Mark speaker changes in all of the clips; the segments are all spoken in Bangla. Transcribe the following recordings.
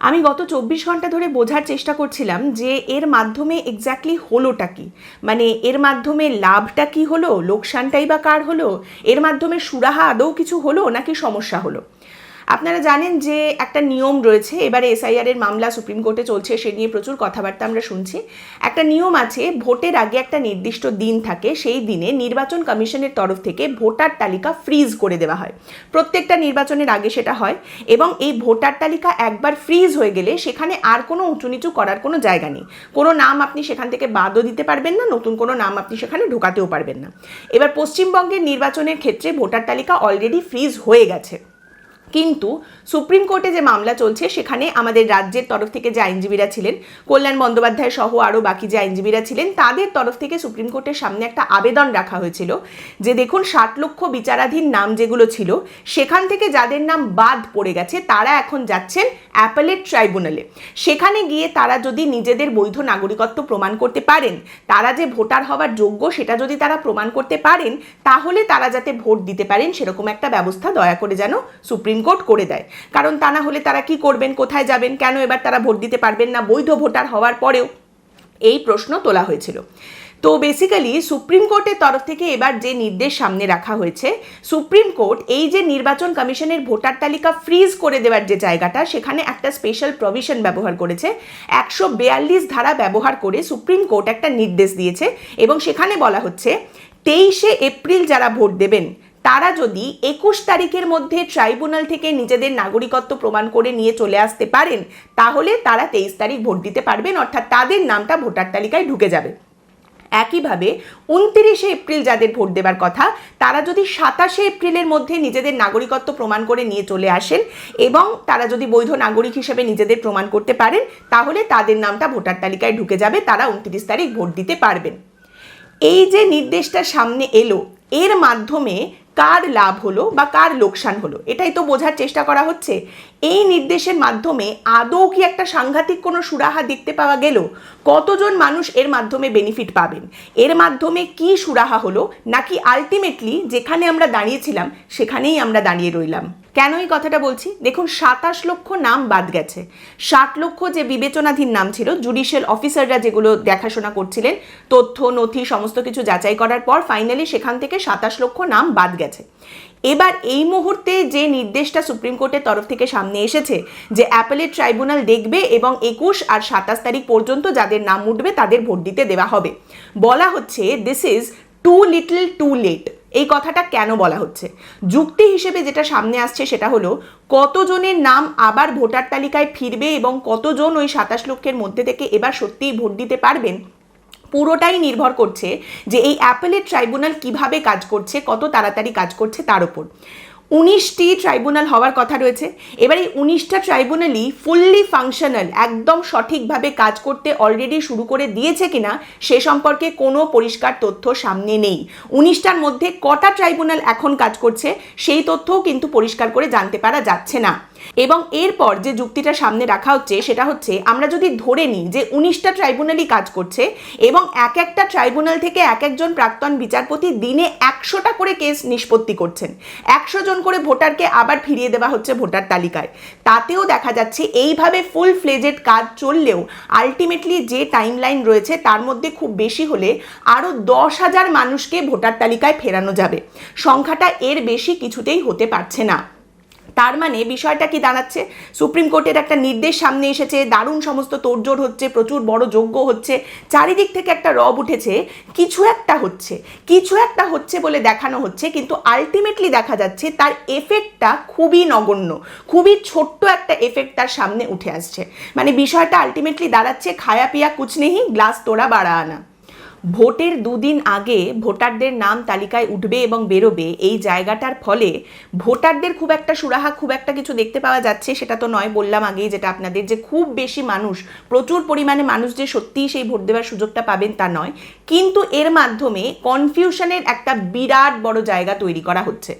Speaker 1: আমি গত 24 ঘন্টা ধরে বোঝার চেষ্টা করছিলাম যে এর মাধ্যমে এক্স্যাক্টলি হলোটা কি, মানে এর মাধ্যমে লাভটা কি হলো, লোকসানটাই বা কার হলো, এর মাধ্যমে সুরাহা আদৌ কিছু হলো নাকি সমস্যা হলো। আপনারা জানেন যে একটা নিয়ম রয়েছে, এবারে এসআইআর এর মামলা সুপ্রিম কোর্টে চলছে, সে নিয়ে প্রচুর কথাবার্তা আমরা শুনছি। একটা নিয়ম আছে, ভোটের আগে একটা নির্দিষ্ট দিন থাকে, সেই দিনে নির্বাচন কমিশনের তরফ থেকে ভোটার তালিকা ফ্রিজ করে দেওয়া হয়। প্রত্যেকটা নির্বাচনের আগে সেটা হয়, এবং এই ভোটার তালিকা একবার ফ্রিজ হয়ে গেলে সেখানে আর কোনো উঁচু নিচু করার কোনো জায়গা নেই। কোনো নাম আপনি সেখান থেকে বাদও দিতে পারবেন না, নতুন কোনো নাম আপনি সেখানে ঢোকাতেও পারবেন না। এবার পশ্চিমবঙ্গের নির্বাচনের ক্ষেত্রে ভোটার তালিকা অলরেডি ফ্রিজ হয়ে গেছে, কিন্তু সুপ্রিম কোর্টে যে মামলা চলছে সেখানে আমাদের রাজ্যের তরফ থেকে যে আইনজীবীরা ছিলেন, কল্যাণ বন্দ্যোপাধ্যায় সহ আরও বাকি যে আইনজীবীরা ছিলেন, তাদের তরফ থেকে সুপ্রিম কোর্টের সামনে একটা আবেদন রাখা হয়েছিল যে দেখুন 60 লক্ষ বিচারাধীন নাম যেগুলো ছিল সেখান থেকে যাদের নাম বাদ পড়ে গেছে তারা এখন যাচ্ছেন অ্যাপেলেট ট্রাইব্যুনালে। সেখানে গিয়ে তারা যদি নিজেদের বৈধ নাগরিকত্ব প্রমাণ করতে পারেন, তারা যে ভোটার হওয়ার যোগ্য সেটা যদি তারা প্রমাণ করতে পারেন, তাহলে তারা যাতে ভোট দিতে পারেন সেরকম একটা ব্যবস্থা দয়া করে যেন সুপ্রিম কোর্ট করে দেয়। কারণ তা না হলে তারা কি করবেন, কোথায় যাবেন, কেন এবার তারা ভোট দিতে পারবেন না বৈধ ভোটার হওয়ার পরেও, এই প্রশ্ন তোলা হয়েছিল। তো বেসিক্যালি সুপ্রিম কোর্টের তরফ থেকে এবার যে নির্দেশ সামনে রাখা হয়েছে, সুপ্রিম কোর্ট এই যে নির্বাচন কমিশনের ভোটার তালিকা ফ্রিজ করে দেওয়ার যে জায়গাটা, সেখানে একটা স্পেশাল প্রভিশন ব্যবহার করেছে। 142 ধারা ব্যবহার করে সুপ্রিম কোর্ট একটা নির্দেশ দিয়েছে, এবং সেখানে বলা হচ্ছে 23শে এপ্রিল যারা ভোট দেবেন তারা যদি 21 তারিখের মধ্যে ট্রাইব্যুনাল থেকে নিজেদের নাগরিকত্ব প্রমাণ করে নিয়ে চলে আসতে পারেন, তাহলে তারা 23 তারিখ ভোট দিতে পারবেন, অর্থাৎ তাদের নামটা ভোটার তালিকায় ঢুকে যাবে। একইভাবে 29শে এপ্রিল যাদের ভোট দেবার কথা, তারা যদি 27শে এপ্রিলের মধ্যে নিজেদের নাগরিকত্ব প্রমাণ করে নিয়ে চলে আসেন এবং তারা যদি বৈধ নাগরিক হিসেবে নিজেদের প্রমাণ করতে পারেন, তাহলে তাদের নামটা ভোটার তালিকায় ঢুকে যাবে, তারা 29 তারিখ ভোট দিতে পারবেন। এই যে নির্দেশটা সামনে এলো, এর মাধ্যমে কার লাভ হলো বা কার লোকসান হলো, এটাই তো বোঝার চেষ্টা করা হচ্ছে। এই নির্দেশের মাধ্যমে আদৌ কি একটা সাংঘাতিক কোনো সুরাহা দেখতে পাওয়া গেল? কতজন মানুষ এর মাধ্যমে বেনিফিট পাবেন? এর মাধ্যমে কি সুরাহা হলো, নাকি আলটিমেটলি যেখানে আমরা দাঁড়িয়েছিলাম সেখানেই আমরা দাঁড়িয়ে রইলাম? কেন এই কথাটা বলছি? দেখুন 27 লক্ষ নাম বাদ গেছে। 60 লক্ষ যে বিবেচনাধীন নাম ছিল, জুডিশিয়াল অফিসাররা যেগুলো দেখাশোনা করছিলেন, তথ্য নথি সমস্ত কিছু যাচাই করার পর ফাইনালি সেখান থেকে 27 লক্ষ নাম বাদ গেছে। এবার এই মুহূর্তে যে নির্দেশটা সুপ্রিম কোর্টের তরফ থেকে সামনে এসেছে যে অ্যাপেলেট ট্রাইব্যুনাল দেখবে এবং 21 আর 27 তারিখ পর্যন্ত যাদের নাম উঠবে তাদের ভোট দিতে দেওয়া হবে, বলা হচ্ছে this is too little too late. এই কথাটা কেন বলা হচ্ছে? যুক্তি হিসেবে যেটা সামনে আসছে সেটা হলো, কতজনের নাম আবার ভোটার তালিকায় ফিরবে এবং কতজন ওই 27 লক্ষের মধ্যে থেকে এবার সত্যিই ভোট দিতে পারবেন, পুরোটাই নির্ভর করছে যে এই অ্যাপেলেট ট্রাইব্যুনাল কিভাবে কাজ করছে, কত তাড়াতাড়ি কাজ করছে তার উপর। 19টি ট্রাইব্যুনাল হওয়ার কথা রয়েছে। এবার এই 19টা ট্রাইব্যুনালই ফুললি ফাংশনাল, একদম সঠিকভাবে কাজ করতে অলরেডি শুরু করে দিয়েছে কিনা সে সম্পর্কে কোনো পরিষ্কার তথ্য সামনে নেই। 19টার মধ্যে কটা ট্রাইব্যুনাল এখন কাজ করছে সেই তথ্যও কিন্তু পরিষ্কার করে জানতে পারা যাচ্ছে না। এবং এরপর যে যুক্তিটা সামনে রাখা হচ্ছে সেটা হচ্ছে, আমরা যদি ধরে নিই যে 19টা ট্রাইব্যুনালই কাজ করছে এবং এক একটা ট্রাইব্যুনাল থেকে এক একজন প্রাক্তন বিচারপতি দিনে 100টা করে কেস নিষ্পত্তি করছেন, 100 জন করে ভোটারকে আবার ফিরিয়ে দেওয়া হচ্ছে ভোটার তালিকায়, তাতেও দেখা যাচ্ছে এইভাবে ফুল ফ্লেজেড কাজ চললেও আলটিমেটলি যে টাইমলাইন রয়েছে তার মধ্যে খুব বেশি হলে আরও 10,000 মানুষকে ভোটার তালিকায় ফেরানো যাবে। সংখ্যাটা এর বেশি কিছুতেই হতে পারছে না। তার মানে বিষয়টা কি দাঁড়াচ্ছে? সুপ্রিম কোর্টের একটা নির্দেশ সামনে এসেছে, দারুণ সমস্ত তোড়জোড় হচ্ছে, প্রচুর বড় যজ্ঞ হচ্ছে, চারিদিক থেকে একটা রব উঠেছে, কিছু একটা হচ্ছে বলে দেখানো হচ্ছে, কিন্তু আলটিমেটলি দেখা যাচ্ছে তার এফেক্টটা খুবই নগণ্য, খুবই ছোট্ট একটা এফেক্ট তার সামনে উঠে আসছে। মানে বিষয়টা আলটিমেটলি দাঁড়াচ্ছে খায়া পিয়া কুছ নেহি, গ্লাস তোড়া বাড়া আনা। ভোটের দুদিন আগে ভোটারদের নাম তালিকায় উঠবে এবং বেরোবে, এই জায়গাটার ফলে ভোটারদের খুব একটা সুরাহা, খুব একটা কিছু দেখতে পাওয়া যাচ্ছে সেটা তো নয়। বললাম আগেই যেটা আপনাদের, যে খুব বেশি মানুষ, প্রচুর পরিমাণে মানুষ যে সত্যিই সেই ভোট দেওয়ার সুযোগটা পাবেন তা নয়, কিন্তু এর মাধ্যমে কনফিউশনের একটা বিরাট বড় জায়গা তৈরি করা হচ্ছে।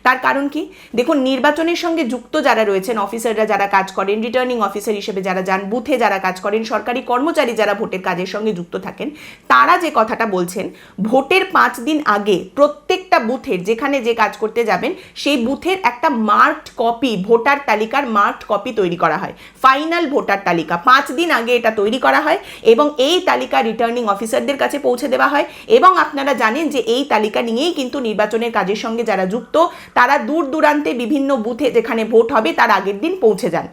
Speaker 1: তার কারণ কি? দেখুন, নির্বাচনের সঙ্গে যুক্ত যারা রয়েছেন, অফিসাররা যারা কাজ করেন, রিটার্নিং অফিসার হিসেবে যারা যান, বুথে যারা কাজ করেন, সরকারি কর্মচারী যারা ভোটের কাজের সঙ্গে যুক্ত থাকেন, তারা যে কথাটা বলছেন, ভোটের 5 দিন আগে প্রত্যেকটা বুথের যেখানে যে কাজ করতে যাবেন সেই বুথের একটা মার্কড কপি, ভোটার তালিকার মার্কড কপি তৈরি করা হয়। ফাইনাল ভোটার তালিকা 5 দিন আগে এটা তৈরি করা হয় এবং এই তালিকা রিটার্নিং অফিসারদের কাছে পৌঁছে দেওয়া হয়। এবং আপনারা জানেন যে এই তালিকা নিয়েই কিন্তু নির্বাচনের কাজের সঙ্গে যারা যুক্ত তারা দূর দূরান্তে বিভিন্ন বুথে যেখানে ভোট হবে তার আগের দিন পৌঁছে যান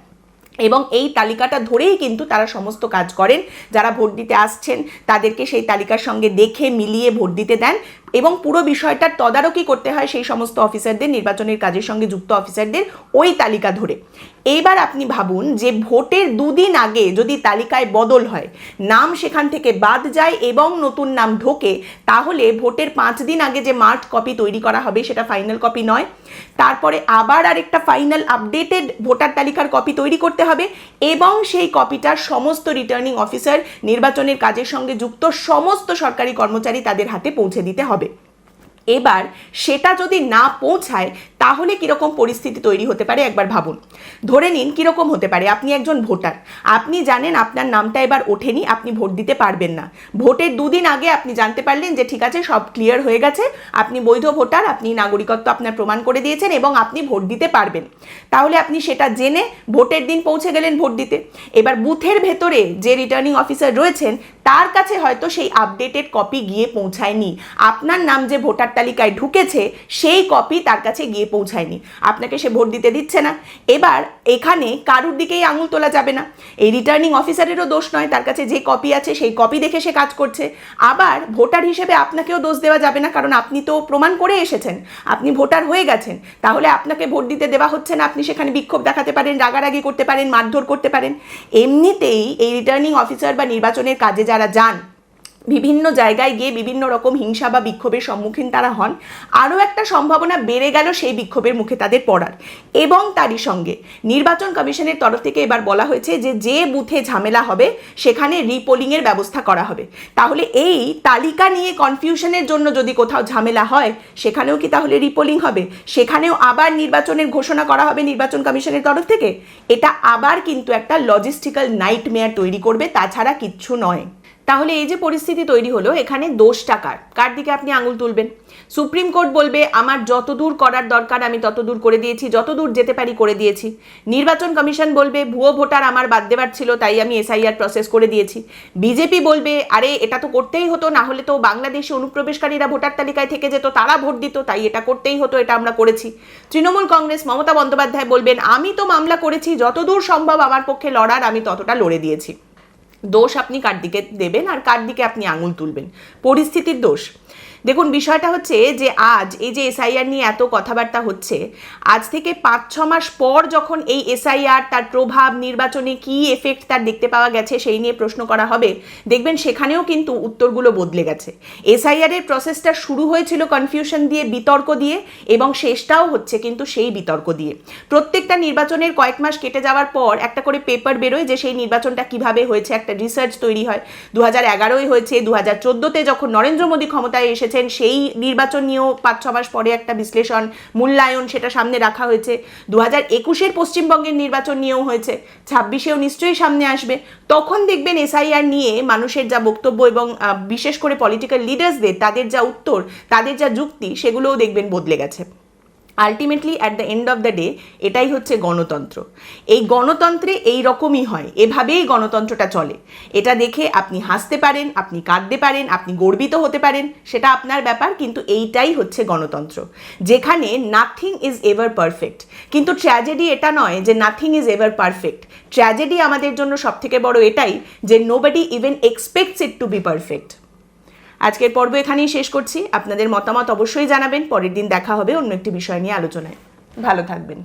Speaker 1: এবং এই তালিকাটা ধরেই কিন্তু তারা সমস্ত কাজ করেন। যারা ভোট দিতে আসছেন তাদেরকে সেই তালিকার সঙ্গে দেখে মিলিয়ে ভোট দিতে দেন এবং পুরো বিষয়টার তদারকি করতে হয় সেই সমস্ত অফিসারদের, নির্বাচনের কাজের সঙ্গে যুক্ত অফিসারদের ওই তালিকা ধরে। এইবার আপনি ভাবুন যে ভোটের 2 দিন আগে যদি তালিকায় বদল হয়, নাম সেখান থেকে বাদ যায় এবং নতুন নাম ঢোকে, তাহলে ভোটের 5 দিন আগে যে মার্কড কপি তৈরি করা হবে সেটা ফাইনাল কপি নয়। তারপরে আবার আরেকটা ফাইনাল আপডেটেড ভোটার তালিকার কপি তৈরি করতে হবে এবং সেই কপিটা সমস্ত রিটার্নিং অফিসার, নির্বাচনের কাজের সঙ্গে যুক্ত সমস্ত সরকারি কর্মচারী তাদের হাতে পৌঁছে দিতে হবে। এবার সেটা যদি না পৌঁছায় তাহলে কীরকম পরিস্থিতি তৈরি হতে পারে একবার ভাবুন। ধরে নিন কীরকম হতে পারে, আপনি একজন ভোটার, আপনি জানেন আপনার নামটা এবার ওঠেনি, আপনি ভোট দিতে পারবেন না। ভোটের 2 দিন আগে আপনি জানতে পারলেন যে ঠিক আছে, সব ক্লিয়ার হয়ে গেছে, আপনি বৈধ ভোটার, আপনি নাগরিকত্ব আপনার প্রমাণ করে দিয়েছেন এবং আপনি ভোট দিতে পারবেন। তাহলে আপনি সেটা জেনে ভোটের দিন পৌঁছে গেলেন ভোট দিতে। এবার বুথের ভেতরে যে রিটার্নিং অফিসার রয়েছেন তার কাছে হয়তো সেই আপডেটেড কপি গিয়ে পৌঁছায়নি, আপনার নাম যে ভোটার তালিকায় ঢুকেছে সেই কপি তার কাছে গিয়ে পৌঁছায়নি, আপনাকে সে ভোট দিতে দিচ্ছে না। এবার এখানে কারুর দিকেই আঙুল তোলা যাবে না, এই রিটার্নিং অফিসারেরও দোষ নয়, তার কাছে যে কপি আছে সেই কপি দেখে সে কাজ করছে। আবার ভোটার হিসেবে আপনাকেও দোষ দেওয়া যাবে না, কারণ আপনি তো প্রমাণ করে এসেছেন, আপনি ভোটার হয়ে গেছেন, তাহলে আপনাকে ভোট দিতে দেওয়া হচ্ছে না, আপনি সেখানে বিক্ষোভ দেখাতে পারেন, রাগারাগি করতে পারেন, মারধর করতে পারেন। এমনিতেই এই রিটার্নিং অফিসার বা নির্বাচনের কাজে যারা যান, বিভিন্ন জায়গায় গিয়ে বিভিন্ন রকম হিংসা বা বিক্ষোভের সম্মুখীন তারা হন। আরও একটা সম্ভাবনা বেড়ে গেল সেই বিক্ষোভের মুখে তাদের পড়ার। এবং তারই সঙ্গে নির্বাচন কমিশনের তরফ থেকে এবার বলা হয়েছে যে যে বুথে ঝামেলা হবে সেখানে রিপোলিংয়ের ব্যবস্থা করা হবে। তাহলে এই তালিকা নিয়ে কনফিউশনের জন্য যদি কোথাও ঝামেলা হয় সেখানেও কি তাহলে রিপোলিং হবে? সেখানেও আবার নির্বাচনের ঘোষণা করা হবে নির্বাচন কমিশনের তরফ থেকে? এটা আবার কিন্তু একটা লজিস্টিক্যাল নাইটমেয়ার তৈরি করবে, তাছাড়া কিচ্ছু নয়। তাহলে এই যে পরিস্থিতি তৈরি হলো, এখানে দোষটা কার দিকে আপনি আঙুল তুলবেন? সুপ্রিম কোর্ট বলবে আমার যতদূর করার দরকার আমি ততদূর করে দিয়েছি, যতদূর যেতে পারি করে দিয়েছি। নির্বাচন কমিশন বলবে ভুয়ো ভোটার আমার বাদ দেওয়ার ছিল তাই আমি এসআইআর প্রসেস করে দিয়েছি। বিজেপি বলবে আরে এটা তো করতেই হতো, না হলে তো বাংলাদেশে অনুপ্রবেশকারীরা ভোটার তালিকায় থেকে যেত, তারা ভোট দিত, তাই এটা করতেই হতো, এটা আমরা করেছি। তৃণমূল কংগ্রেস মমতা বন্দ্যোপাধ্যায় বলবেন আমি তো মামলা করেছি, যতদূর সম্ভব আমার পক্ষে লড়ার আমি ততটা লড়ে দিয়েছি। দোষ আপনি কার দিকে দেবেন আর কার দিকে আপনি আঙুল তুলবেন? পরিস্থিতির দোষ। দেখুন বিষয়টা হচ্ছে যে আজ এই যে এসআইআর নিয়ে এত কথাবার্তা হচ্ছে, আজ থেকে 5-6 মাস পর যখন এই এসআইআর তার প্রভাব নির্বাচনে কি এফেক্ট তার দেখতে পাওয়া গেছে সেই নিয়ে প্রশ্ন করা হবে, দেখবেন সেখানেও কিন্তু উত্তরগুলো বদলে গেছে। এসআইআরের প্রসেসটা শুরু হয়েছিল কনফিউশন দিয়ে, বিতর্ক দিয়ে, এবং শেষটাও হচ্ছে কিন্তু সেই বিতর্ক দিয়ে। প্রত্যেকটা নির্বাচনের কয়েক মাস কেটে যাওয়ার পর একটা করে পেপার বেরোয় যে সেই নির্বাচনটা কিভাবে হয়েছে, একটা রিসার্চ তৈরি হয়। 2011-য় হয়েছে, 2014-তে যখন নরেন্দ্র মোদী ক্ষমতায় এসেছে সেই নির্বাচন নিয়েও 5-6 মাস পরে একটা বিশ্লেষণ, মূল্যায়ন সেটা সামনে রাখা হয়েছে। 2021-এর পশ্চিমবঙ্গের নির্বাচন নিয়েও হয়েছে, 26-এও নিশ্চয়ই সামনে আসবে। তখন দেখবেন এসআইআর নিয়ে মানুষের যা বক্তব্য এবং বিশেষ করে পলিটিক্যাল লিডার্সদের তাদের যা উত্তর, তাদের যা যুক্তি, সেগুলোও দেখবেন বদলে গেছে। Ultimately at the end of the day এটাই হচ্ছে গণতন্ত্র। এই গণতন্ত্রে এই রকমই হয়, এভাবেই গণতন্ত্রটা চলে। এটা দেখে আপনি হাসতে পারেন, আপনি কাঁদতে পারেন, আপনি গর্বিত হতে পারেন, সেটা আপনার ব্যাপার, কিন্তু এইটাই হচ্ছে গণতন্ত্র, যেখানে নাথিং ইজ এভার পারফেক্ট। কিন্তু ট্র্যাজেডি এটা নয় যে nothing is ever perfect. Tragedy আমাদের জন্য সবথেকে বড় এটাই যে nobody even expects it to be perfect. আজকের পর্ব এখানেই শেষ করছি। আপনাদের মতামত অবশ্যই জানাবেন। পরের দিন দেখা হবে অন্য একটি বিষয় নিয়ে আলোচনায়। ভালো থাকবেন।